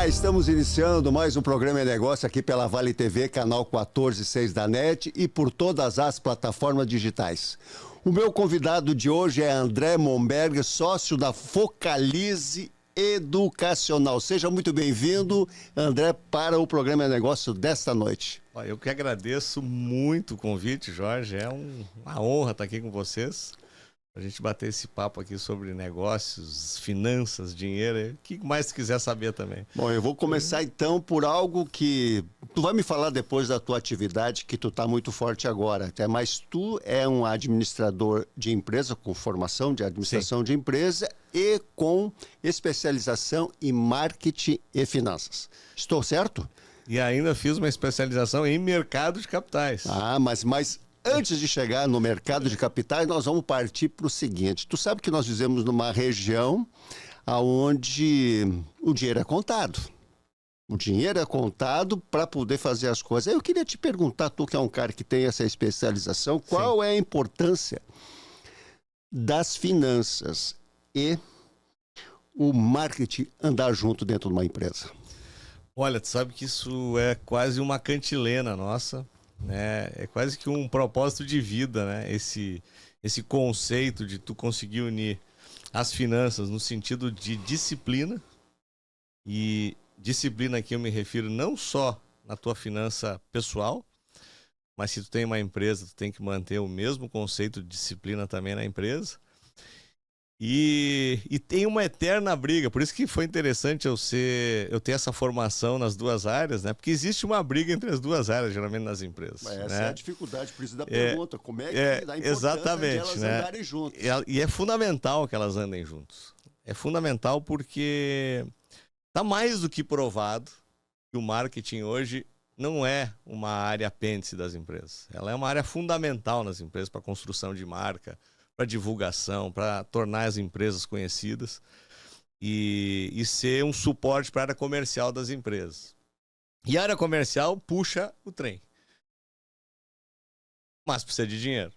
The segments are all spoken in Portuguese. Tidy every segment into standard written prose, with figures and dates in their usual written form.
Estamos iniciando mais um programa de negócio aqui pela Vale TV, canal 14/6 da NET e por todas as plataformas digitais. O meu convidado de hoje é André Momberg, sócio da Focalize Educacional. Seja muito bem-vindo, André, para o programa de negócio desta noite. Eu que agradeço muito o convite, Jorge. É uma honra estar aqui com vocês. A gente bater esse papo aqui sobre negócios, finanças, dinheiro, o que mais tu quiser saber também. Bom, eu vou começar então por algo que tu vai me falar depois da tua atividade, que tu tá muito forte agora, até, mas tu é um administrador de empresa, com formação de administração de empresa e com especialização em marketing e finanças. Estou certo? E ainda fiz uma especialização em mercado de capitais. Mas antes de chegar no mercado de capitais, nós vamos partir para o seguinte. Tu sabe que nós vivemos numa região onde o dinheiro é contado. O dinheiro é contado para poder fazer as coisas. Eu queria te perguntar, tu que é um cara que tem essa especialização, qual é a importância das finanças e o marketing andar junto dentro de uma empresa? Olha, tu sabe que isso é quase uma cantilena nossa. É quase que um propósito de vida, né? Esse conceito de tu conseguir unir as finanças no sentido de disciplina. E disciplina aqui eu me refiro não só na tua finança pessoal, mas se tu tem uma empresa, tu tem que manter o mesmo conceito de disciplina também na empresa. E tem uma eterna briga, por isso que foi interessante eu ter essa formação nas duas áreas, né? Porque existe uma briga entre as duas áreas, geralmente nas empresas. Mas essa né? é a dificuldade, por isso da pergunta, como é que dá a importância exatamente, de elas andarem juntas. E é fundamental que elas andem juntos. É fundamental porque está mais do que provado que o marketing hoje não é uma área apêndice das empresas. Ela é uma área fundamental nas empresas para a construção de marca, para divulgação, para tornar as empresas conhecidas e ser um suporte para a área comercial das empresas. E a área comercial puxa o trem. Mas precisa de dinheiro.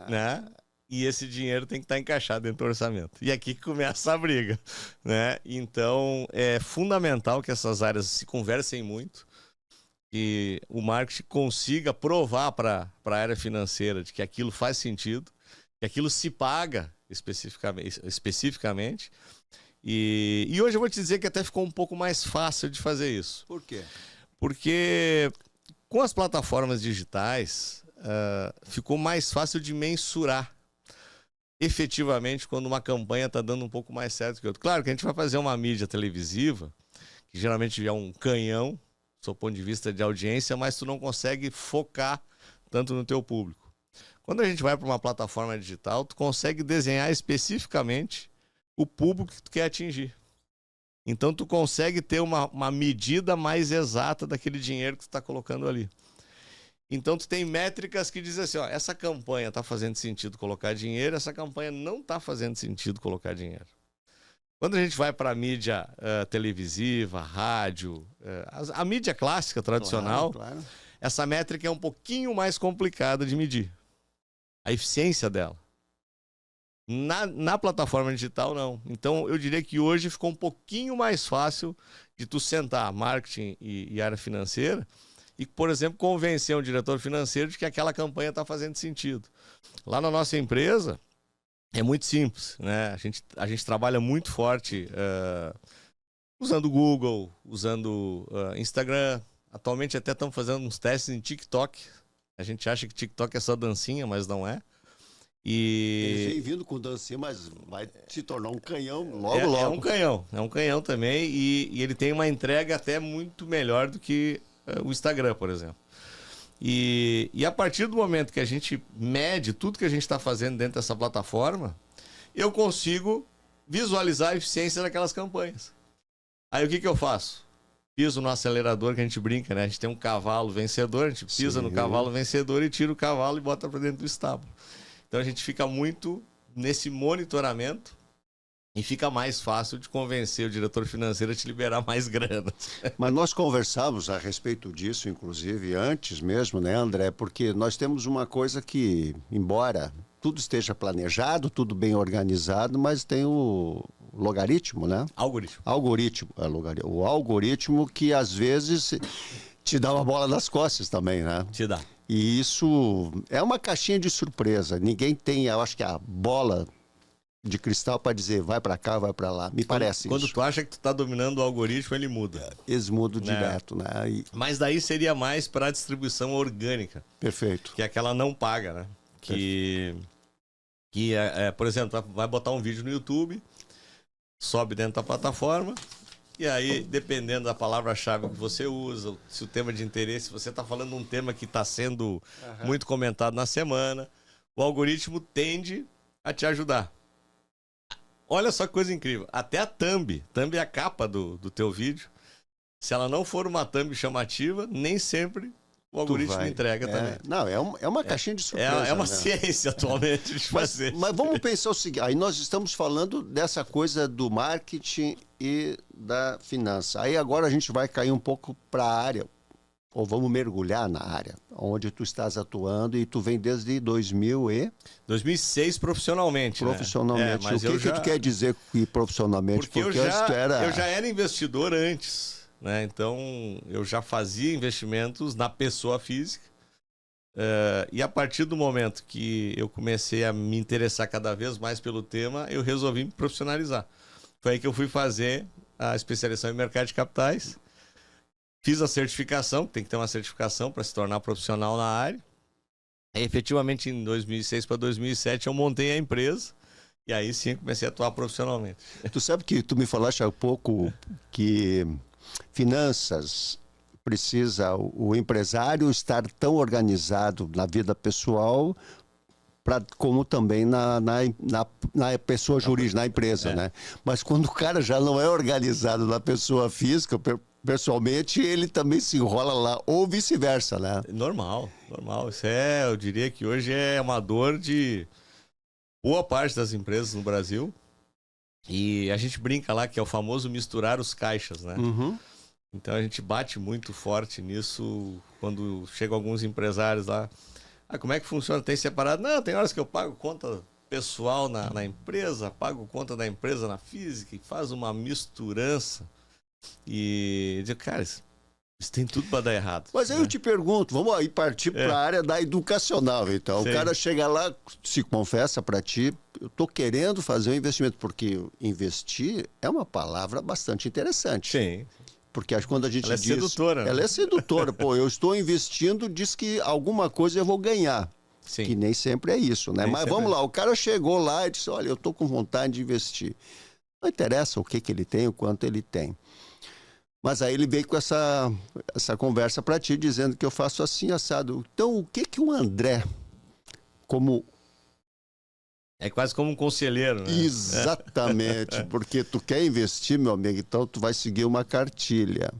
Né? E esse dinheiro tem que estar encaixado dentro do orçamento. E aqui que começa a briga. Né? Então, é fundamental que essas áreas se conversem muito e o marketing consiga provar para a área financeira de que aquilo faz sentido, que aquilo se paga especificamente. E hoje eu vou te dizer que até ficou um pouco mais fácil de fazer isso. Por quê? Porque com as plataformas digitais, ficou mais fácil de mensurar efetivamente quando uma campanha está dando um pouco mais certo que outra. Claro que a gente vai fazer uma mídia televisiva, que geralmente é um canhão, do seu ponto de vista de audiência, mas tu não consegue focar tanto no teu público. Quando a gente vai para uma plataforma digital, tu consegue desenhar especificamente o público que tu quer atingir. Então, tu consegue ter uma medida mais exata daquele dinheiro que tu está colocando ali. Então, tu tem métricas que dizem assim, ó, essa campanha está fazendo sentido colocar dinheiro, essa campanha não está fazendo sentido colocar dinheiro. Quando a gente vai para a mídia televisiva, rádio, a mídia clássica, tradicional, Claro. Essa métrica é um pouquinho mais complicada de medir. A eficiência dela. Na plataforma digital, não. Então, eu diria que hoje ficou um pouquinho mais fácil de tu sentar marketing e área financeira e, por exemplo, convencer um diretor financeiro de que aquela campanha está fazendo sentido. Lá na nossa empresa, é muito simples, né? A gente trabalha muito forte usando Google, usando Instagram. Atualmente até estamos fazendo uns testes em TikTok. A gente acha que TikTok é só dancinha, mas não é. Eles vêm vindo com dancinha, mas vai se tornar um canhão logo. É um canhão também e ele tem uma entrega até muito melhor do que o Instagram, por exemplo. E a partir do momento que a gente mede tudo que a gente está fazendo dentro dessa plataforma, eu consigo visualizar a eficiência daquelas campanhas. Aí o que eu faço? Piso no acelerador, que a gente brinca, né? A gente tem um cavalo vencedor, a gente pisa no cavalo vencedor e tira o cavalo e bota para dentro do estábulo. Então a gente fica muito nesse monitoramento e fica mais fácil de convencer o diretor financeiro a te liberar mais grana. Mas nós conversávamos a respeito disso, inclusive, antes mesmo, né, André? Porque nós temos uma coisa que, embora tudo esteja planejado, tudo bem organizado, mas tem o logaritmo, né? Algoritmo. Algoritmo. O algoritmo que às vezes te dá uma bola nas costas também, né? Te dá. E isso é uma caixinha de surpresa. Ninguém tem, eu acho que a bola de cristal para dizer vai para cá, vai para lá. Me parece Quando isso. tu acha que tu tá dominando o algoritmo, ele muda. Eles mudam direto, né? Mas daí seria mais para a distribuição orgânica. Perfeito. Que é aquela não paga, né? Por exemplo, vai botar um vídeo no YouTube, sobe dentro da plataforma, e aí, dependendo da palavra-chave que você usa, se o tema de interesse, você está falando um tema que está sendo muito comentado na semana, o algoritmo tende a te ajudar. Olha só que coisa incrível. Até a thumb é a capa do teu vídeo. Se ela não for uma thumb chamativa, nem sempre o algoritmo entrega também. Não, é uma caixinha de surpresa. É uma né? ciência atualmente de fazer. Mas vamos pensar o seguinte, aí nós estamos falando dessa coisa do marketing e da finança. Aí agora a gente vai cair um pouco para a área, ou vamos mergulhar na área, onde tu estás atuando e tu vem desde 2006 profissionalmente. Profissionalmente. Né? O que tu quer dizer que profissionalmente? Porque eu já era investidor antes. Né? Então, eu já fazia investimentos na pessoa física. E a partir do momento que eu comecei a me interessar cada vez mais pelo tema, eu resolvi me profissionalizar. Foi aí que eu fui fazer a especialização em mercado de capitais. Fiz a certificação, tem que ter uma certificação para se tornar profissional na área. E, efetivamente, em 2006 para 2007, eu montei a empresa. E aí sim comecei a atuar profissionalmente. Tu sabe que tu me falaste há pouco que finanças precisa o empresário estar tão organizado na vida pessoal como também na pessoa jurídica, na empresa, né? Mas quando o cara já não é organizado na pessoa física, pessoalmente, ele também se enrola lá, ou vice-versa, né? Normal. Isso eu diria que hoje é uma dor de boa parte das empresas no Brasil. E a gente brinca lá que é o famoso misturar os caixas, né? Uhum. Então a gente bate muito forte nisso quando chegam alguns empresários lá. Como é que funciona? Tem separado? Não, tem horas que eu pago conta pessoal na empresa, pago conta da empresa na física e faz uma misturança. E eu digo, cara, isso tem tudo para dar errado. Mas aí eu te pergunto, vamos aí partir para a área da educacional, então. Sim. O cara chega lá, se confessa para ti, eu estou querendo fazer um investimento, porque investir é uma palavra bastante interessante. Sim. Porque quando a gente ela diz... é sedutora. Ela é sedutora. Pô, eu estou investindo, diz que alguma coisa eu vou ganhar. Sim. Que nem sempre é isso, né? Mas vamos lá, o cara chegou lá e disse, olha, eu estou com vontade de investir. Não interessa o que ele tem, o quanto ele tem. Mas aí ele veio com essa conversa para ti, dizendo que eu faço assim, assado. Então, o que o André, como... É quase como um conselheiro, né? Exatamente, porque tu quer investir, meu amigo, então tu vai seguir uma cartilha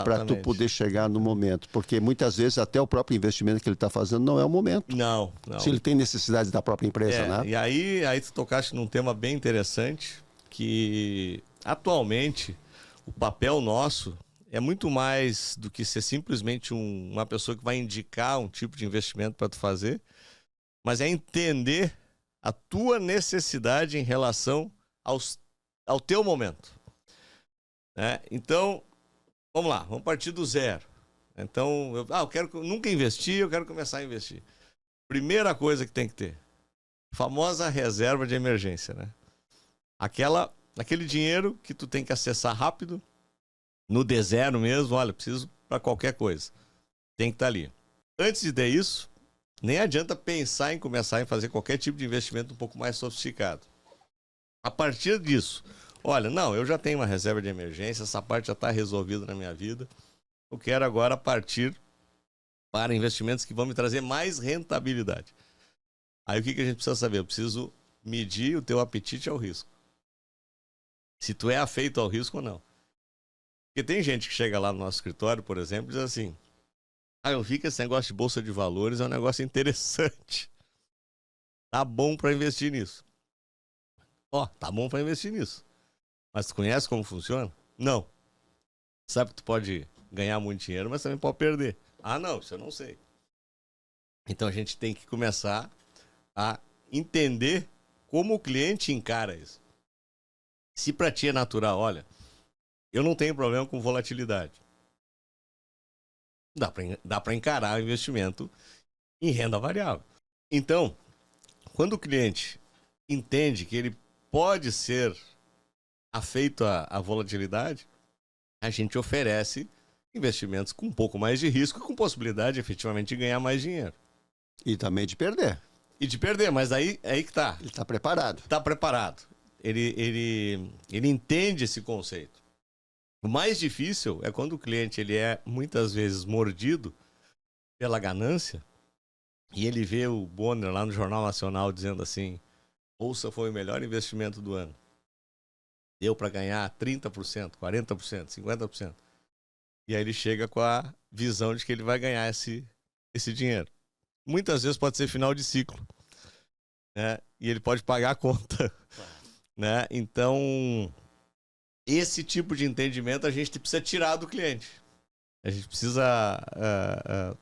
para tu poder chegar no momento. Porque muitas vezes até o próprio investimento que ele está fazendo não é o momento. Não. Se ele tem necessidade da própria empresa, né? E aí tu tocaste num tema bem interessante, que atualmente o papel nosso é muito mais do que ser simplesmente uma pessoa que vai indicar um tipo de investimento para tu fazer, mas é entender a tua necessidade em relação ao teu momento. Né? Então, vamos lá, vamos partir do zero. Então, nunca investi, eu quero começar a investir. Primeira coisa que tem que ter, famosa reserva de emergência, né? Aquele dinheiro que tu tem que acessar rápido, no D0 mesmo, olha, preciso para qualquer coisa. Tem que estar ali. Antes de ter isso, nem adianta pensar em começar a fazer qualquer tipo de investimento um pouco mais sofisticado. A partir disso, olha, não, eu já tenho uma reserva de emergência, essa parte já está resolvida na minha vida. Eu quero agora partir para investimentos que vão me trazer mais rentabilidade. Aí o que a gente precisa saber? Eu preciso medir o teu apetite ao risco. Se tu é afeito ao risco ou não. Porque tem gente que chega lá no nosso escritório, por exemplo, e diz assim, eu vi que esse negócio de bolsa de valores é um negócio interessante. Tá bom para investir nisso. Tá bom para investir nisso. Mas tu conhece como funciona? Não. Sabe que tu pode ganhar muito dinheiro, mas também pode perder. Não, isso eu não sei. Então a gente tem que começar a entender como o cliente encara isso. Se para ti é natural, olha, eu não tenho problema com volatilidade. Dá para encarar o investimento em renda variável. Então, quando o cliente entende que ele pode ser afeito à volatilidade, a gente oferece investimentos com um pouco mais de risco e com possibilidade efetivamente de ganhar mais dinheiro. E também de perder. E de perder, mas aí que tá. Ele está preparado. Está preparado. Ele entende esse conceito. O mais difícil é quando o cliente ele é muitas vezes mordido pela ganância e ele vê o Bonner lá no Jornal Nacional dizendo assim: Bolsa foi o melhor investimento do ano. Deu para ganhar 30%, 40%, 50%. E aí ele chega com a visão de que ele vai ganhar esse dinheiro. Muitas vezes pode ser final de ciclo, né? E ele pode pagar a conta, né? Então, esse tipo de entendimento a gente precisa tirar do cliente. A gente precisa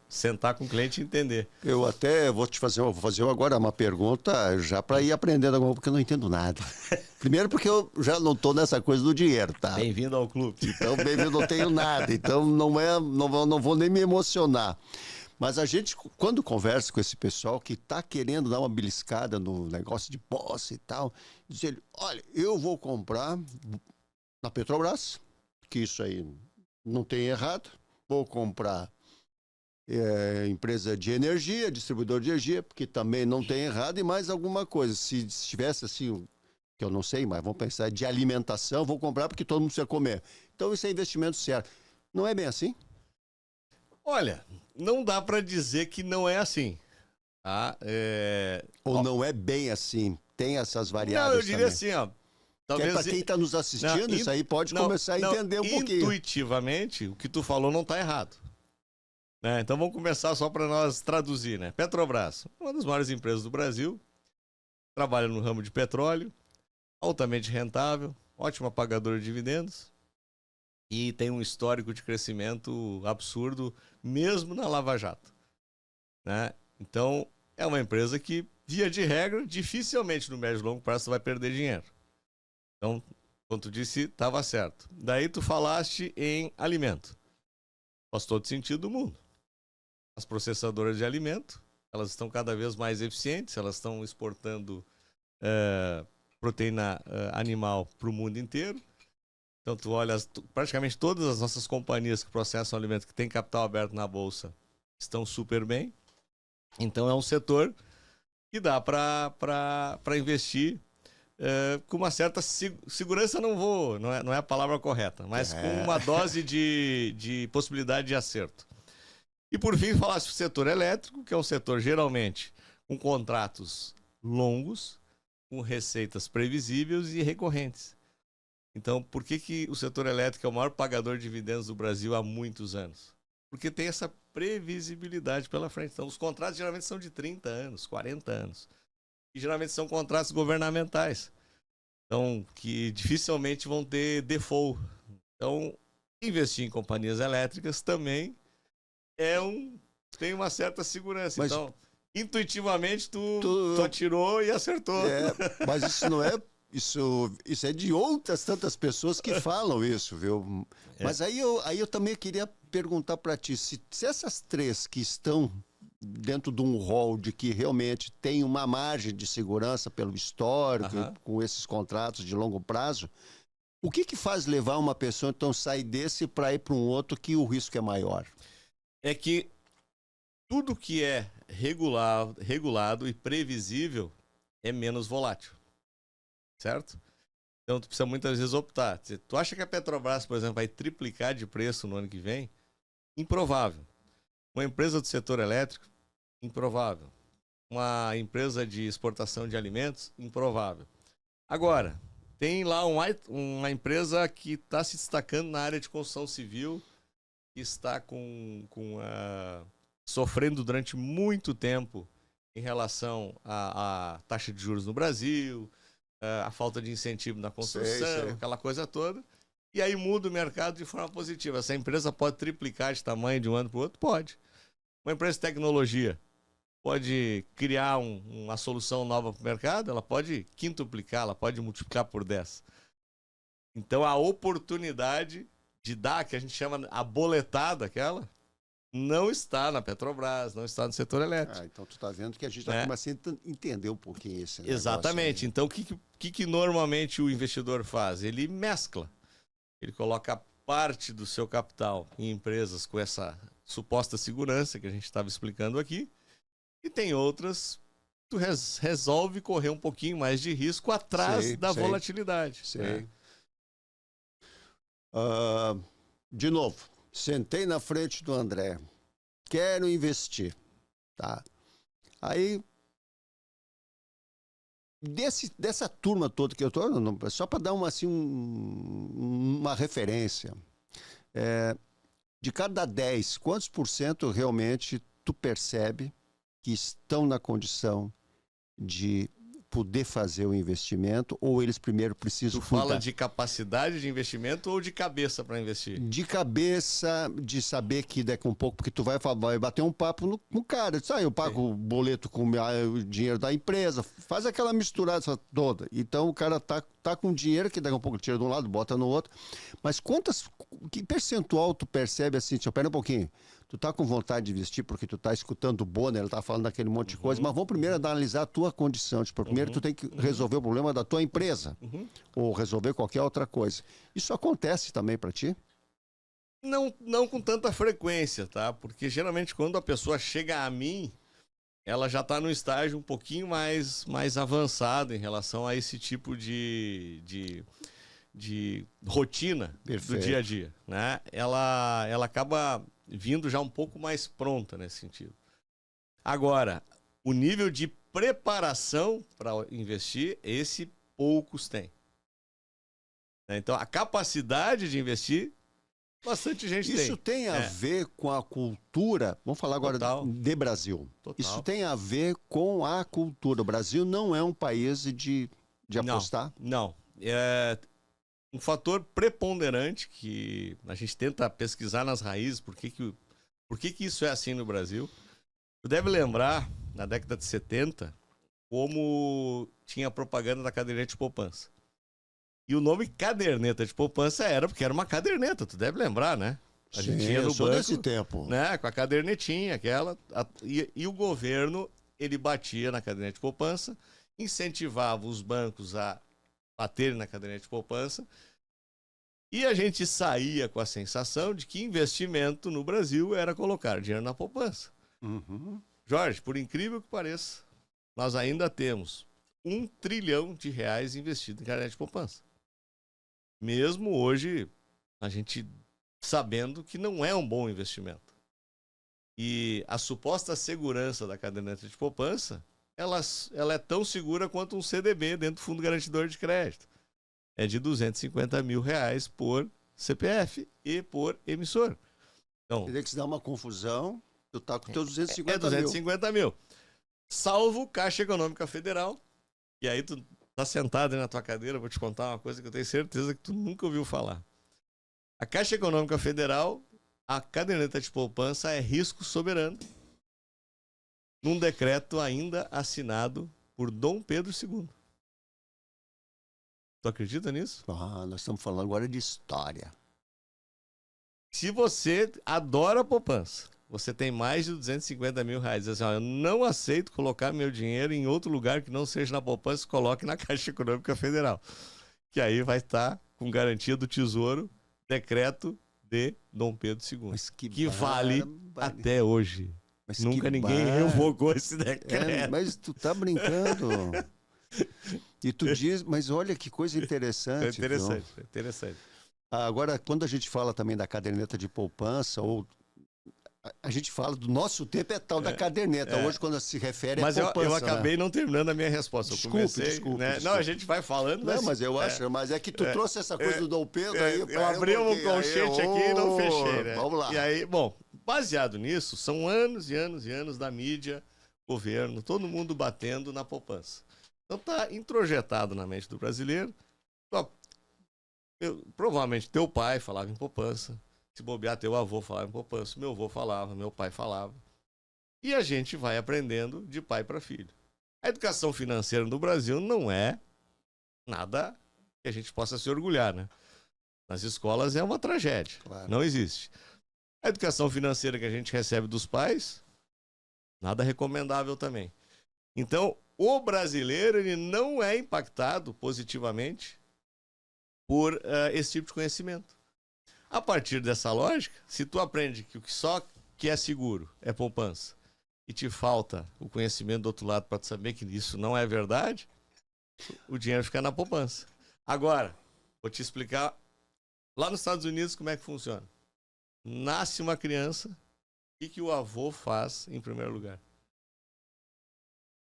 sentar com o cliente e entender. Eu até vou fazer agora uma pergunta já para ir aprendendo agora, porque eu não entendo nada. Primeiro porque eu já não estou nessa coisa do dinheiro, tá? Bem-vindo ao clube. Então, bem-vindo, não tenho nada. Então, não vou nem me emocionar. Mas a gente, quando conversa com esse pessoal que está querendo dar uma beliscada no negócio de posse e tal, diz ele, olha, eu vou comprar na Petrobras, que isso aí não tem errado. Vou comprar empresa de energia, distribuidor de energia, porque também não tem errado, e mais alguma coisa. Se tivesse assim, que eu não sei, mas vamos pensar de alimentação, vou comprar porque todo mundo precisa comer. Então isso é investimento certo. Não é bem assim? Olha, não dá para dizer que não é assim. Tá? Ou não é bem assim? Tem essas variáveis Não, eu diria também. assim, ó. Talvez para quem está nos assistindo, isso aí pode começar a entender um pouquinho. Intuitivamente, o que tu falou não está errado. Né? Então vamos começar só para nós traduzir, né? Petrobras, uma das maiores empresas do Brasil, trabalha no ramo de petróleo, altamente rentável, ótima pagadora de dividendos e tem um histórico de crescimento absurdo, mesmo na Lava Jato. Né? Então, é uma empresa que, via de regra, dificilmente no médio e longo prazo vai perder dinheiro. Então, como tu disse, estava certo. Daí tu falaste em alimento. Faz todo sentido do mundo. As processadoras de alimento, elas estão cada vez mais eficientes, elas estão exportando proteína animal para o mundo inteiro. Então, tu olha, praticamente todas as nossas companhias que processam alimento, que têm capital aberto na Bolsa, estão super bem. Então, é um setor que dá para investir com uma certa segurança, não é a palavra correta, mas com uma dose de possibilidade de acerto. E por fim, falasse do setor elétrico, que é um setor geralmente com contratos longos, com receitas previsíveis e recorrentes. Então, por que o setor elétrico é o maior pagador de dividendos do Brasil há muitos anos? Porque tem essa previsibilidade pela frente. Então, os contratos geralmente são de 30 anos, 40 anos. E geralmente são contratos governamentais. Então, que dificilmente vão ter default. Então, investir em companhias elétricas também tem uma certa segurança. Mas, então, intuitivamente, tu atirou e acertou. Mas isso não é... Isso é de outras tantas pessoas que falam isso, viu? Mas aí eu também queria perguntar para ti, se essas três que estão dentro de um rol de que realmente tem uma margem de segurança pelo histórico, com esses contratos de longo prazo, o que faz levar uma pessoa, então, sair desse para ir para um outro que o risco é maior? É que tudo que é regulado e previsível é menos volátil. Certo? Então, tu precisa muitas vezes optar. Tu acha que a Petrobras, por exemplo, vai triplicar de preço no ano que vem? Improvável. Uma empresa do setor elétrico? Improvável. Uma empresa de exportação de alimentos? Improvável. Agora, tem lá uma empresa que está se destacando na área de construção civil, que está sofrendo durante muito tempo em relação à taxa de juros no Brasil, a falta de incentivo na construção, aquela coisa toda. E aí muda o mercado de forma positiva. Essa empresa pode triplicar de tamanho de um ano para o outro? Pode. Uma empresa de tecnologia pode criar uma solução nova para o mercado? Ela pode quintuplicar, ela pode multiplicar por 10. Então a oportunidade de dar, que a gente chama a boletada aquela, não está na Petrobras, não está no setor elétrico. Então tu tá vendo que a gente está começando a entender um pouquinho esse negócio. Exatamente. Então o que normalmente o investidor faz? Ele mescla. Ele coloca parte do seu capital em empresas com essa suposta segurança que a gente estava explicando aqui, e tem outras que tu resolve correr um pouquinho mais de risco atrás da volatilidade. Sei. De novo, sentei na frente do André, quero investir, tá? Aí, dessa turma toda que eu tô, só para dar uma referência, de cada 10, quantos por cento realmente tu percebe que estão na condição de poder fazer o investimento, ou eles primeiro precisam cuidar? Tu fala de capacidade de investimento ou de cabeça para investir? De cabeça, de saber que daqui a um pouco, porque tu vai bater um papo no cara, eu pago o boleto com o dinheiro da empresa, faz aquela misturada toda. Então o cara tá com dinheiro que daqui a um pouco tira de um lado, bota no outro. Mas que percentual tu percebe assim, espera um pouquinho, tu tá com vontade de investir porque tu tá escutando o Bonner, ele tá falando daquele monte de coisa, mas vamos primeiro analisar a tua condição. Primeiro tu tem que resolver o problema da tua empresa, ou resolver qualquer outra coisa. Isso acontece também para ti? Não com tanta frequência, tá? Porque geralmente quando a pessoa chega a mim, ela já está no estágio um pouquinho mais avançado em relação a esse tipo de rotina do dia a dia, né? Ela acaba vindo já um pouco mais pronta nesse sentido. Agora, o nível de preparação para investir, esse poucos têm. Então, a capacidade de investir, bastante gente tem. Isso tem a ver com a cultura, vamos falar agora de Brasil. Total. Isso tem a ver com a cultura. O Brasil não é um país de apostar? Não. É um fator preponderante que a gente tenta pesquisar nas raízes, por que isso é assim no Brasil. Tu deve lembrar, na década de 70, como tinha propaganda da caderneta de poupança. E o nome caderneta de poupança era porque era uma caderneta, tu deve lembrar, né? A gente tinha no banco, desse tempo, né, com a cadernetinha, e o governo, ele batia na caderneta de poupança, incentivava os bancos a baterem na caderneta de poupança, e a gente saía com a sensação de que investimento no Brasil era colocar dinheiro na poupança. Jorge, por incrível que pareça, nós ainda temos R$1 trilhão investido em caderneta de poupança. Mesmo hoje, a gente sabendo que não é um bom investimento. E a suposta segurança da caderneta de poupança, ela é tão segura quanto um CDB dentro do Fundo Garantidor de Crédito. É de R$250 mil por CPF e por emissor. Então, teria que se dar uma confusão, tu tá com teus 250 mil. 250 mil. Salvo Caixa Econômica Federal. E aí tu tá sentado aí na tua cadeira, vou te contar uma coisa que eu tenho certeza que tu nunca ouviu falar. A Caixa Econômica Federal, a caderneta de poupança é risco soberano. Num decreto ainda assinado por Dom Pedro II. Tu acredita nisso? Nós estamos falando agora de história. Se você adora a poupança, você tem mais de R$250 mil, diz assim, eu não aceito colocar meu dinheiro em outro lugar que não seja na poupança, coloque na Caixa Econômica Federal. Que aí vai estar com garantia do Tesouro, decreto de Dom Pedro II. Mas que vale até hoje. Mas nunca ninguém revogou esse decreto. Mas tu tá brincando. E tu diz, mas olha que coisa interessante. É interessante. Agora, quando a gente fala também da caderneta de poupança, ou a gente fala do nosso tempo, é tal da caderneta. Hoje, quando se refere a poupança. Mas eu acabei, né, não terminando a minha resposta. Desculpe. Não, a gente vai falando. Não, mas eu acho, mas é que tu trouxe essa coisa do Dom Pedro. Aí, eu abri um colchete aqui e não fechei, né? Vamos lá. E aí, bom, baseado nisso, são anos e anos e anos da mídia, governo, todo mundo batendo na poupança. Então tá introjetado na mente do brasileiro. Provavelmente teu pai falava em poupança. Se bobear, teu avô falava em poupança. Meu avô falava, meu pai falava. E a gente vai aprendendo de pai para filho. A educação financeira no Brasil não é nada que a gente possa se orgulhar, né? Nas escolas é uma tragédia. Claro. Não existe. A educação financeira que a gente recebe dos pais, nada recomendável também. Então, o brasileiro ele não é impactado positivamente por esse tipo de conhecimento. A partir dessa lógica, se tu aprende que o que só que é seguro é poupança e te falta o conhecimento do outro lado para tu saber que isso não é verdade, o dinheiro fica na poupança. Agora, vou te explicar lá nos Estados Unidos como é que funciona. Nasce uma criança, o que o avô faz em primeiro lugar?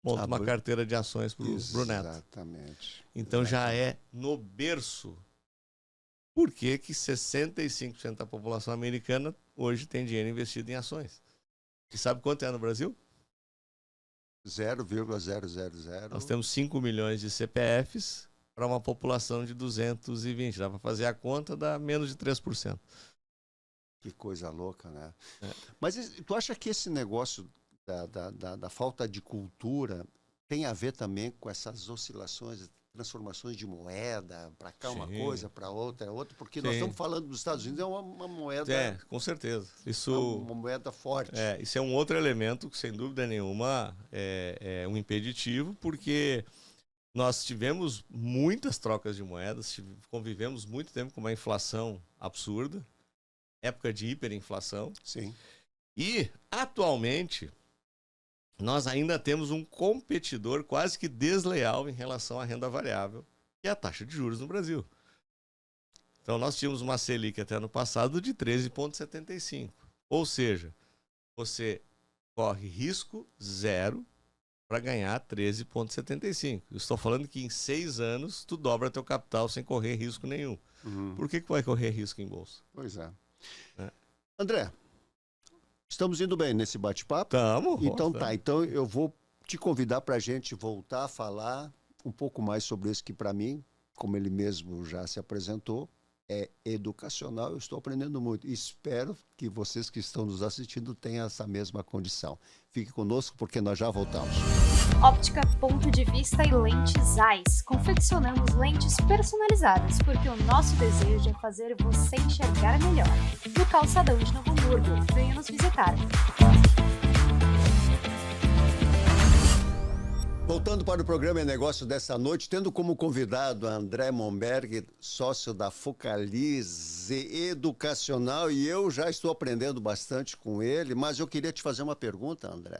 Monta uma carteira de ações para o neto. Exatamente. Então já é no berço. Por que 65% da população americana hoje tem dinheiro investido em ações? E sabe quanto é no Brasil? 0,000. Nós temos 5 milhões de CPFs para uma população de 220. Dá para fazer a conta, dá menos de 3%. Que coisa louca, né? Mas tu acha que esse negócio da falta de cultura tem a ver também com essas oscilações, transformações de moeda, para cá uma coisa, para outra é outra, porque nós estamos falando dos Estados Unidos, é uma moeda... É, com certeza. Uma moeda forte. Isso é um outro elemento que, sem dúvida nenhuma, é um impeditivo, porque nós tivemos muitas trocas de moedas, convivemos muito tempo com uma inflação absurda, época de hiperinflação. Sim. E, atualmente, nós ainda temos um competidor quase que desleal em relação à renda variável, que é a taxa de juros no Brasil. Então, nós tínhamos uma Selic até ano passado de 13,75. Ou seja, você corre risco zero para ganhar 13,75. Eu estou falando que em 6 anos tu dobra teu capital sem correr risco nenhum. Por que vai correr risco em bolsa? Pois é. André, estamos indo bem nesse bate-papo? Estamos. Então tá, então eu vou te convidar para a gente voltar a falar um pouco mais sobre isso que para mim, como ele mesmo já se apresentou, é educacional. Eu estou aprendendo muito. Espero que vocês que estão nos assistindo tenham essa mesma condição. Fique conosco porque nós já voltamos. Óptica Ponto de Vista e Lentes AIS. Confeccionamos lentes personalizadas porque o nosso desejo é fazer você enxergar melhor. No calçadão de Novo Hamburgo. Venha nos visitar. Voltando para o programa e negócio dessa noite, tendo como convidado André Momberg, sócio da Focalize Educacional, e eu já estou aprendendo bastante com ele, mas eu queria te fazer uma pergunta, André.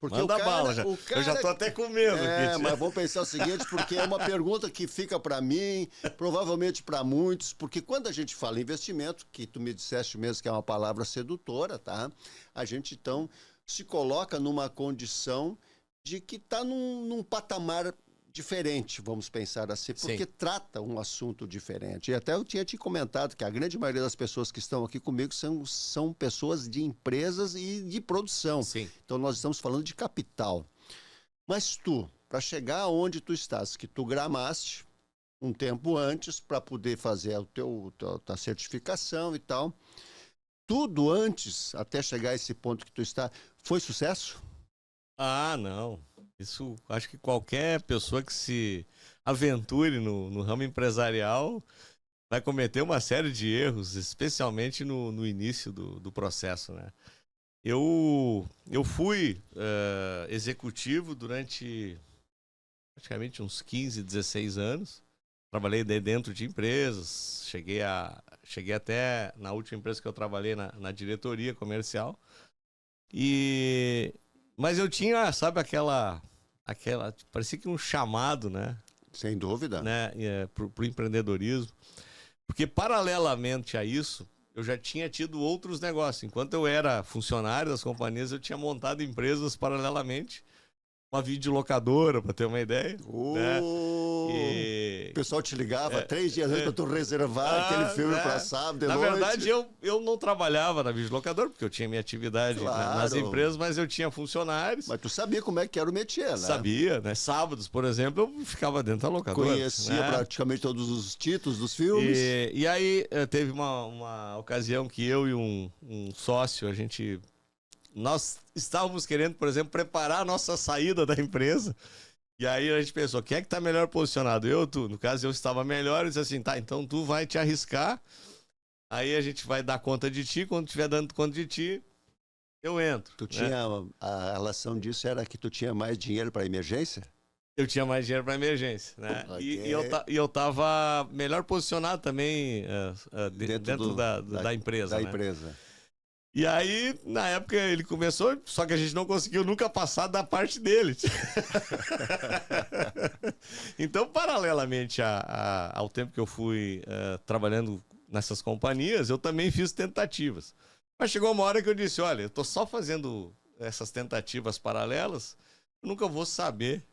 Porque manda bala, eu já estou até com medo. Mas vamos pensar o seguinte, porque é uma pergunta que fica para mim, provavelmente para muitos, porque quando a gente fala em investimento, que tu me disseste mesmo que é uma palavra sedutora, tá? A gente então se coloca numa condição de que está num patamar diferente, vamos pensar assim, porque trata um assunto diferente. E até eu tinha te comentado que a grande maioria das pessoas que estão aqui comigo são pessoas de empresas e de produção. Sim. Então nós estamos falando de capital. Mas tu, para chegar onde tu estás, que tu gramaste um tempo antes para poder fazer a tua certificação e tal, tudo antes, até chegar a esse ponto que tu está, foi sucesso? Ah, não. Isso, acho que qualquer pessoa que se aventure no ramo empresarial vai cometer uma série de erros, especialmente no início do processo, né? Eu fui executivo durante praticamente uns 15, 16 anos. Trabalhei dentro de empresas, cheguei até na última empresa que eu trabalhei na diretoria comercial. Mas eu tinha, sabe, aquela parecia que um chamado, né? Sem dúvida. Né? Pro empreendedorismo. Porque paralelamente a isso, eu já tinha tido outros negócios. Enquanto eu era funcionário das companhias, eu tinha montado empresas paralelamente. Uma videolocadora, para ter uma ideia. Né? O pessoal te ligava 3 dias antes para tu reservar aquele filme para sábado de noite. Na verdade, eu não trabalhava na videolocadora, porque eu tinha minha atividade nas empresas, mas eu tinha funcionários. Mas tu sabia como é que era o métier, né? Sabia, né? Sábados, por exemplo, eu ficava dentro da locadora. Conhecia praticamente todos os títulos dos filmes. E aí teve uma ocasião que eu e um sócio, nós estávamos querendo, por exemplo, preparar a nossa saída da empresa E aí a gente pensou, quem é que tá melhor posicionado? Eu ou tu? No caso, eu estava melhor, e disse assim, tá, então tu vai te arriscar, aí a gente vai dar conta de ti, quando tiver dando conta de ti, eu entro. Tu né? tinha, a relação disso era que tu tinha mais dinheiro para emergência? Eu tinha mais dinheiro para emergência, né? Ok. E eu tava melhor posicionado também dentro da empresa, Da né? empresa. E aí, na época, ele começou, só que a gente não conseguiu nunca passar da parte dele. Então, paralelamente ao tempo que eu fui trabalhando nessas companhias, eu também fiz tentativas. Mas chegou uma hora que eu disse, olha, eu tô só fazendo essas tentativas paralelas, eu nunca vou saber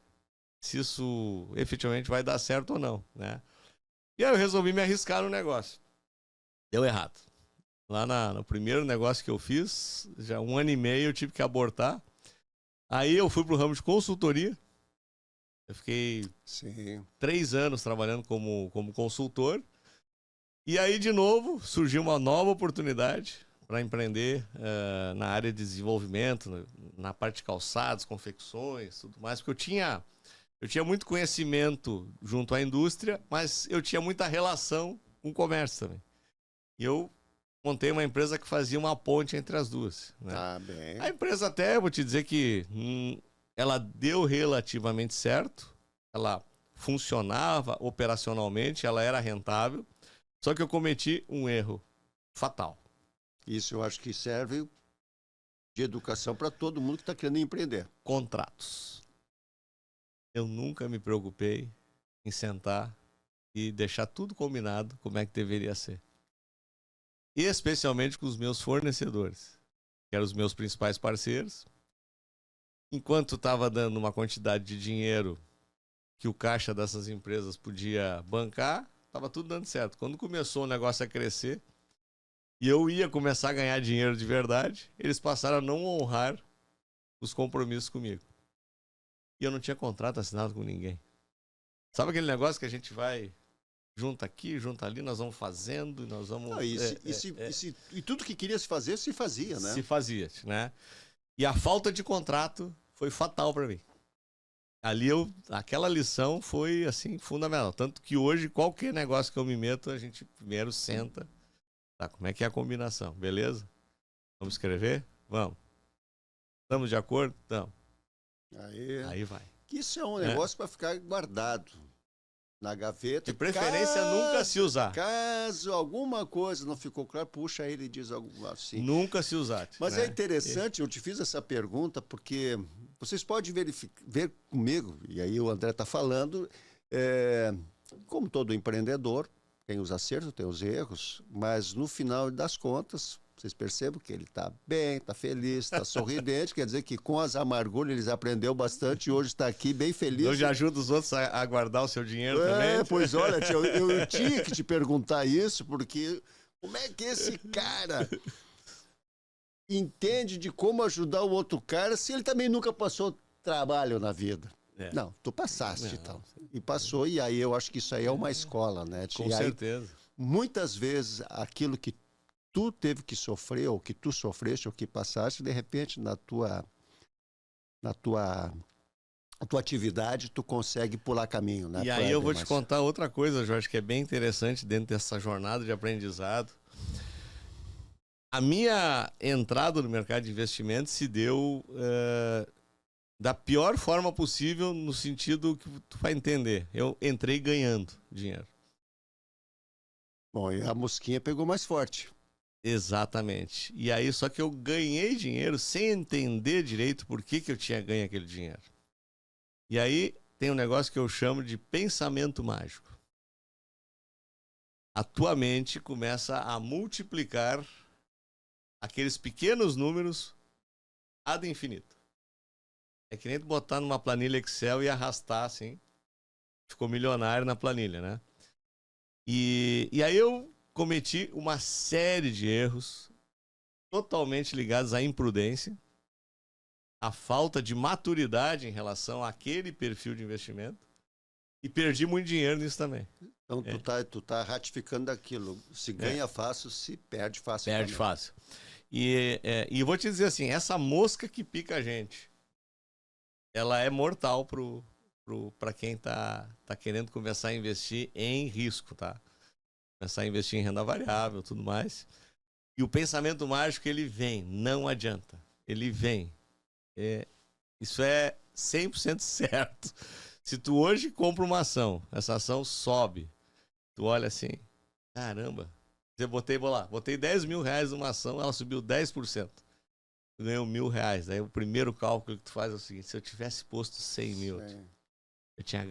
se isso efetivamente vai dar certo ou não, né? E aí eu resolvi me arriscar no negócio. Deu errado. Lá no primeiro negócio que eu fiz, já 1 ano e meio eu tive que abortar. Aí eu fui pro ramo de consultoria. Eu fiquei Sim. 3 anos trabalhando como consultor. E aí, de novo, surgiu uma nova oportunidade para empreender na área de desenvolvimento, na parte de calçados, confecções, tudo mais. Porque eu tinha muito conhecimento junto à indústria, mas eu tinha muita relação com o comércio também. E eu montei uma empresa que fazia uma ponte entre as duas. Né? Tá bem. A empresa até, vou te dizer que ela deu relativamente certo, ela funcionava operacionalmente, ela era rentável, só que eu cometi um erro fatal. Isso eu acho que serve de educação para todo mundo que está querendo empreender. Contratos. Eu nunca me preocupei em sentar e deixar tudo combinado como é que deveria ser. Especialmente com os meus fornecedores, que eram os meus principais parceiros. Enquanto estava dando uma quantidade de dinheiro que o caixa dessas empresas podia bancar, estava tudo dando certo. Quando começou o negócio a crescer e eu ia começar a ganhar dinheiro de verdade, eles passaram a não honrar os compromissos comigo. E eu não tinha contrato assinado com ninguém. Sabe aquele negócio que a gente vai... junta aqui, junta ali, nós vamos fazendo, nós vamos... Não, e tudo que queria se fazer, se fazia, né? Se fazia, né? E a falta de contrato foi fatal para mim. Ali aquela lição foi, assim, fundamental. Tanto que hoje, qualquer negócio que eu me meto, a gente primeiro senta. Tá, como é que é a combinação? Beleza? Vamos escrever? Vamos. Estamos de acordo? Então. Aí vai. Isso é um negócio para ficar guardado na gaveta. De preferência, nunca se usar. Caso alguma coisa não ficou claro, puxa ele e diz algo assim. Nunca se usar. Mas é interessante, eu te fiz essa pergunta porque vocês podem ver comigo, e aí o André está falando, como todo empreendedor, tem os acertos, tem os erros, mas no final das contas, vocês percebem que ele está bem, está feliz, está sorridente, quer dizer que com as amarguras eles aprendeu bastante e hoje está aqui bem feliz. Eu já ajudo os outros a guardar o seu dinheiro também. Pois olha, eu tinha que te perguntar isso, porque como é que esse cara entende de como ajudar o outro cara se ele também nunca passou trabalho na vida? Não, tu passaste então. E passou, e aí eu acho que isso aí é uma escola, né? Com certeza. Muitas vezes aquilo que tu teve que sofrer, ou que tu sofreste, ou que passaste, de repente na tua atividade, tu consegue pular caminho, né? E aí eu vou te contar outra coisa, Jorge, que é bem interessante dentro dessa jornada de aprendizado. A minha entrada no mercado de investimentos se deu da pior forma possível, no sentido que tu vai entender. Eu entrei ganhando dinheiro. Bom, e a mosquinha pegou mais forte. Exatamente. E aí, só que eu ganhei dinheiro sem entender direito por que eu tinha ganho aquele dinheiro. E aí, tem um negócio que eu chamo de pensamento mágico. A tua mente começa a multiplicar aqueles pequenos números ad infinito. É que nem tu botar numa planilha Excel e arrastar, assim. Ficou milionário na planilha, né? E aí eu cometi uma série de erros totalmente ligados à imprudência, à falta de maturidade em relação àquele perfil de investimento, e perdi muito dinheiro nisso também. Então tu tá ratificando daquilo. Se ganha fácil, se perde fácil. Perde também. fácil. E eu vou te dizer assim, essa mosca que pica a gente, ela é mortal pro para quem tá querendo começar a investir em risco, tá? Começar a investir em renda variável, tudo mais. E o pensamento mágico, ele vem, não adianta. Ele vem. Isso é 100% certo. Se tu hoje compra uma ação, essa ação sobe, tu olha assim, caramba, eu botei 10 mil reais numa ação, ela subiu 10%. Tu ganhou R$1.000. Daí o primeiro cálculo que tu faz é o seguinte, se eu tivesse posto 100 mil, eu tinha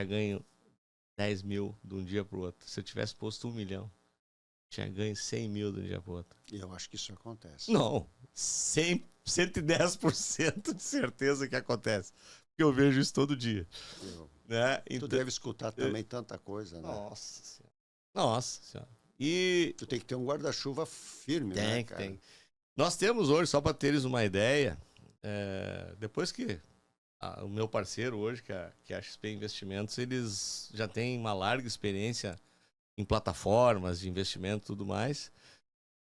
ganho 10 mil de um dia para o outro. Se eu tivesse posto 1 milhão, tinha ganho 100 mil de um dia para o outro. E eu acho que isso acontece. Não, 110% de certeza que acontece. Porque eu vejo isso todo dia. Né? Tu deve escutar também tanta coisa, né? Nossa Senhora. Nossa Senhora. E tu tem que ter um guarda-chuva firme, né, cara? Tem. Nós temos hoje, só para teres uma ideia, depois que o meu parceiro hoje, que é a XP Investimentos, eles já têm uma larga experiência em plataformas de investimento e tudo mais,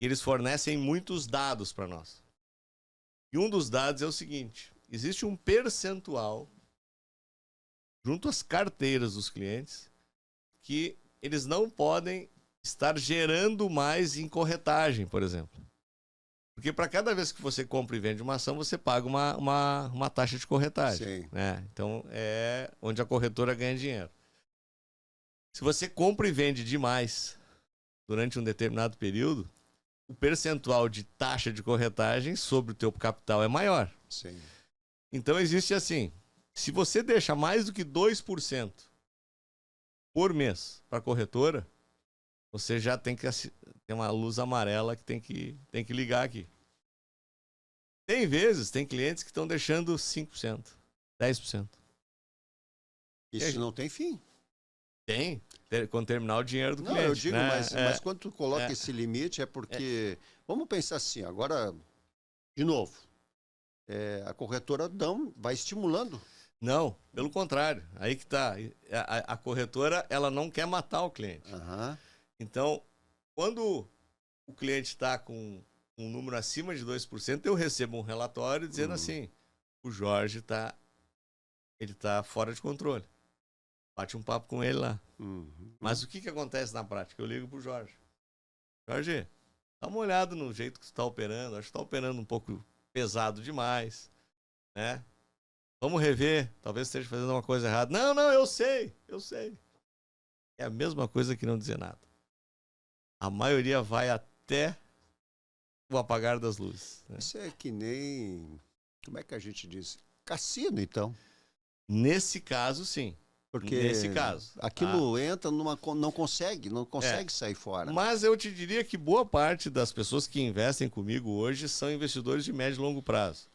e eles fornecem muitos dados para nós. E um dos dados é o seguinte, existe um percentual junto às carteiras dos clientes que eles não podem estar gerando mais em corretagem, por exemplo. Porque para cada vez que você compra e vende uma ação, você paga uma taxa de corretagem. Sim. Né? Então, é onde a corretora ganha dinheiro. Se você compra e vende demais durante um determinado período, o percentual de taxa de corretagem sobre o teu capital é maior. Sim. Então, existe assim, se você deixa mais do que 2% por mês para a corretora, você já tem que ter uma luz amarela que tem que ligar aqui. Tem clientes que estão deixando 5%, 10%. Isso não tem fim. Tem, quando terminar o dinheiro do cliente. Não, eu digo, né? mas quando tu coloca esse limite é porque... Vamos pensar assim, agora, de novo, a corretora vai estimulando. Não, pelo contrário. Aí que tá. A corretora, ela não quer matar o cliente. Uhum. Então, quando o cliente está com um número acima de 2%, eu recebo um relatório dizendo assim, o Jorge está fora de controle. Bate um papo com ele lá. Mas o que acontece na prática? Eu ligo pro Jorge. Jorge, dá uma olhada no jeito que você está operando. Acho que está operando um pouco pesado demais, né? Vamos rever. Talvez esteja fazendo uma coisa errada. Não, eu sei. É a mesma coisa que não dizer nada. A maioria vai até o apagar das luzes. Né? Isso é que nem... Como é que a gente diz? Cassino, então. Nesse caso, sim. Porque nesse caso, aquilo entra não consegue sair fora. Mas eu te diria que boa parte das pessoas que investem comigo hoje são investidores de médio e longo prazo.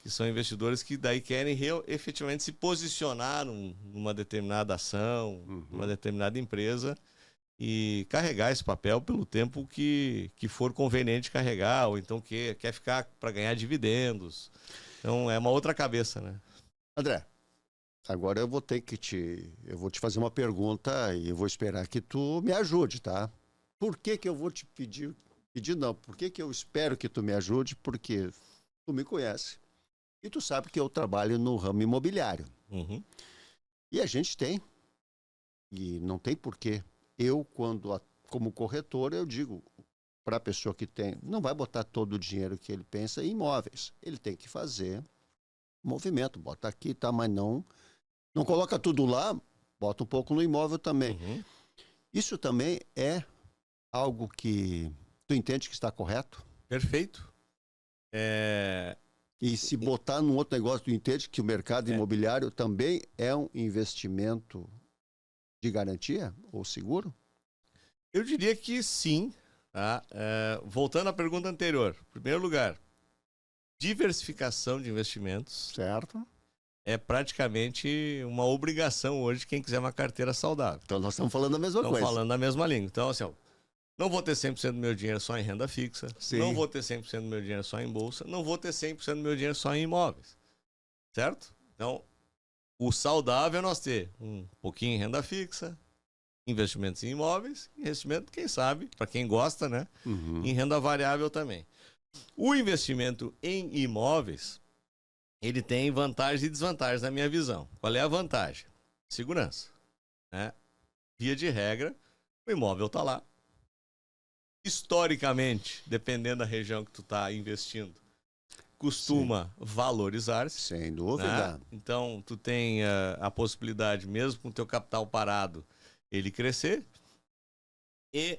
Que são investidores que daí querem efetivamente se posicionar numa determinada ação, numa determinada empresa e carregar esse papel pelo tempo que for conveniente carregar, ou então quer ficar para ganhar dividendos. Então é uma outra cabeça, né? André, agora eu vou te fazer uma pergunta e eu vou esperar que tu me ajude, tá? Por que eu vou te pedir não, por que eu espero que tu me ajude? Porque tu me conhece e tu sabe que eu trabalho no ramo imobiliário. E a gente tem, e não tem porquê. Eu, como corretor, eu digo para a pessoa que tem, não vai botar todo o dinheiro que ele pensa em imóveis. Ele tem que fazer movimento, bota aqui, tá, mas não coloca tudo lá, bota um pouco no imóvel também. Isso também é algo que tu entende que está correto? Perfeito. E se botar num outro negócio, tu entende que o mercado imobiliário também é um investimento de garantia ou seguro? Eu diria que sim. Tá? Voltando à pergunta anterior. Em primeiro lugar, diversificação de investimentos. Certo. É praticamente uma obrigação hoje de quem quiser uma carteira saudável. Então nós estamos falando a mesma coisa. Estamos falando a mesma língua. Então, assim, não vou ter 100% do meu dinheiro só em renda fixa. Sim. Não vou ter 100% do meu dinheiro só em bolsa. Não vou ter 100% do meu dinheiro só em imóveis. Certo? Então, o saudável é nós ter um pouquinho em renda fixa, investimentos em imóveis, investimento, quem sabe, para quem gosta, né? Em renda variável também. O investimento em imóveis, ele tem vantagens e desvantagens na minha visão. Qual é a vantagem? Segurança, né? Via de regra, o imóvel está lá. Historicamente, dependendo da região que tu está investindo, costuma valorizar-se. Sem dúvida. Né? Então, tu tem a possibilidade, mesmo com o teu capital parado, ele crescer. E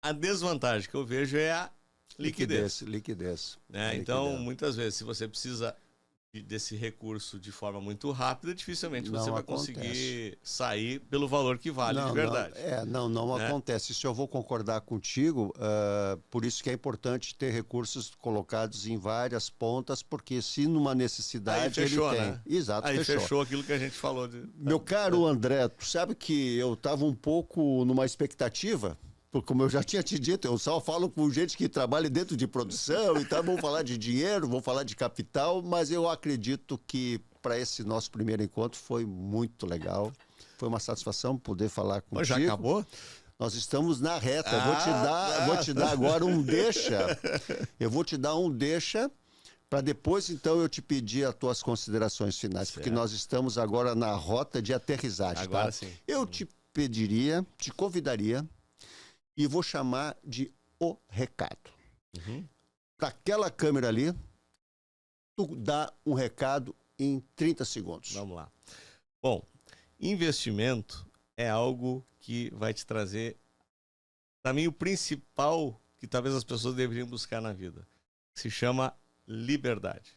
a desvantagem que eu vejo é a liquidez. Liquidez. Né? Então, muitas vezes, se você precisa desse recurso de forma muito rápida, dificilmente você vai conseguir sair pelo valor que vale de verdade. Não acontece. Isso eu vou concordar contigo, por isso que é importante ter recursos colocados em várias pontas, porque se numa necessidade aí fechou, ele tem. Né? Exato, aí fechou aquilo que a gente falou. Meu caro André, tu sabe que eu estava um pouco numa expectativa, porque como eu já tinha te dito, eu só falo com gente que trabalha dentro de produção, então vamos falar de dinheiro, vamos falar de capital, mas eu acredito que para esse nosso primeiro encontro foi muito legal. Foi uma satisfação poder falar contigo. Mas já acabou? Nós estamos na reta. Eu vou te dar agora um deixa. Eu vou te dar um deixa para depois, então, eu te pedir as tuas considerações finais, porque nós estamos agora na rota de aterrissagem. Agora tá? sim. Eu te pediria, te convidaria, e vou chamar de o recado. Para aquela câmera ali, tu dá um recado em 30 segundos. Vamos lá. Bom, investimento é algo que vai te trazer, para mim, o principal que talvez as pessoas deveriam buscar na vida. Se chama liberdade.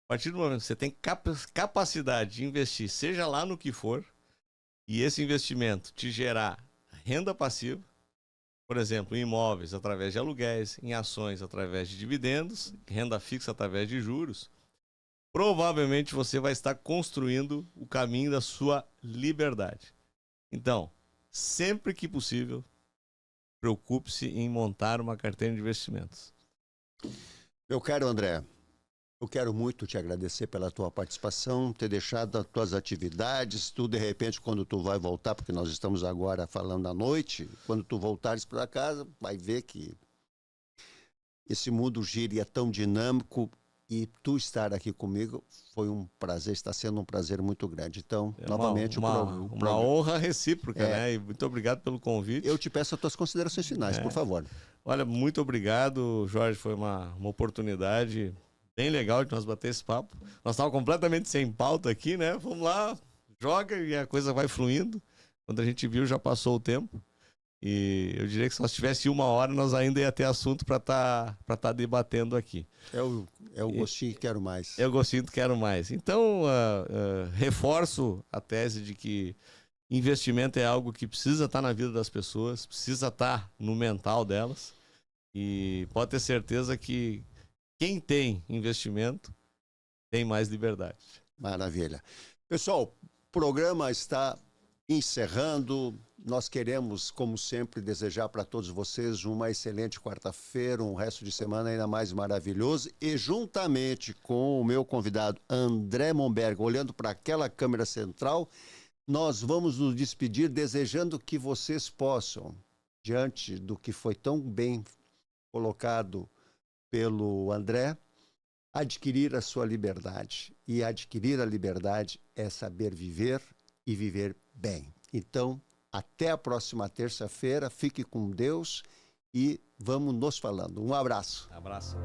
A partir do momento que você tem capacidade de investir, seja lá no que for, e esse investimento te gerar renda passiva, por exemplo, em imóveis através de aluguéis, em ações através de dividendos, renda fixa através de juros, provavelmente você vai estar construindo o caminho da sua liberdade. Então, sempre que possível, preocupe-se em montar uma carteira de investimentos. Meu caro André, eu quero muito te agradecer pela tua participação, ter deixado as tuas atividades, tu de repente quando tu vai voltar, porque nós estamos agora falando à noite, quando tu voltares para casa, vai ver que esse mundo gira e é tão dinâmico e tu estar aqui comigo foi um prazer, está sendo um prazer muito grande. Então, novamente, uma honra recíproca, né? E muito obrigado pelo convite. Eu te peço as tuas considerações finais, por favor. Olha, muito obrigado, Jorge, foi uma oportunidade bem legal de nós bater esse papo. Nós estávamos completamente sem pauta aqui, né? Vamos lá, joga e a coisa vai fluindo. Quando a gente viu, já passou o tempo. E eu diria que se nós tivéssemos 1 hora, nós ainda ia ter assunto para tá debatendo aqui. É o gostinho que quero mais. É o gostinho que quero mais. Então, reforço a tese de que investimento é algo que precisa estar na vida das pessoas, precisa estar no mental delas. E pode ter certeza que quem tem investimento tem mais liberdade. Maravilha. Pessoal, o programa está encerrando. Nós queremos, como sempre, desejar para todos vocês uma excelente quarta-feira, um resto de semana ainda mais maravilhoso. E juntamente com o meu convidado André Momberg, olhando para aquela câmera central, nós vamos nos despedir desejando que vocês possam, diante do que foi tão bem colocado pelo André, adquirir a sua liberdade. E adquirir a liberdade é saber viver e viver bem. Então, até a próxima terça-feira. Fique com Deus e vamos nos falando. Um abraço. Abraço.